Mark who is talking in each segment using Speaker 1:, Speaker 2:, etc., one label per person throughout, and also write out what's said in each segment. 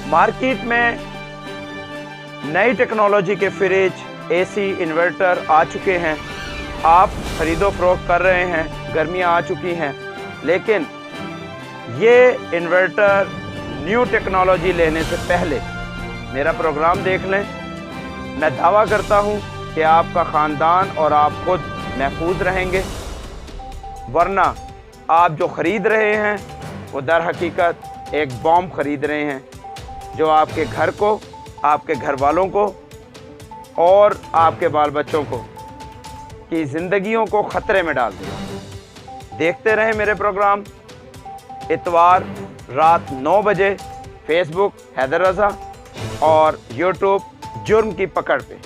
Speaker 1: Market में नई technology के फ्रिज, एसी, इन्वर्टर आ चुके हैं। आप खरीदो फरोख्त कर रहे हैं, गर्मियां आ चुकी हैं, लेकिन ये इन्वर्टर न्यू टेक्नोलॉजी लेने से पहले मेरा प्रोग्राम देख लें। मैं दावा करता हूं कि आपका ख़ानदान और आप खुद महफूज रहेंगे, वरना आप जो ख़रीद रहे हैं वो दर हकीकत एक बॉम्ब ख़रीद रहे हैं जो आपके घर को, आपके घर वालों को और आपके बाल बच्चों को की ज़िंदगियों को ख़तरे में डाल देगा। देखते रहें मेरे प्रोग्राम इतवार रात 9 बजे फेसबुक हैदर रज़ा और यूट्यूब जुर्म की पकड़ पे।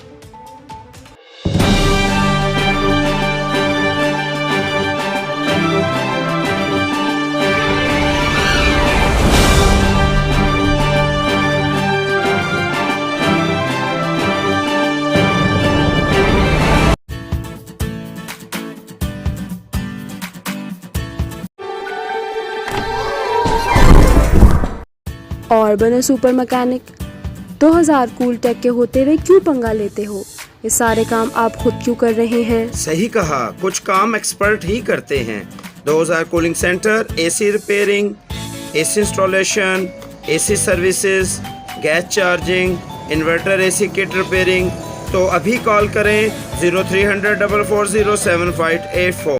Speaker 2: और बनो सुपर मैकेनिक। 2000 कूल टेक के होते हुए क्यों पंगा लेते हो? ये सारे काम आप खुद क्यों कर रहे हैं?
Speaker 3: सही कहा, कुछ काम एक्सपर्ट ही करते हैं। 2000 cooling centre, AC repairing, AC installation, AC services, gas charging, inverter AC kit repairing. तो अभी कॉल करें 0300 440 7584।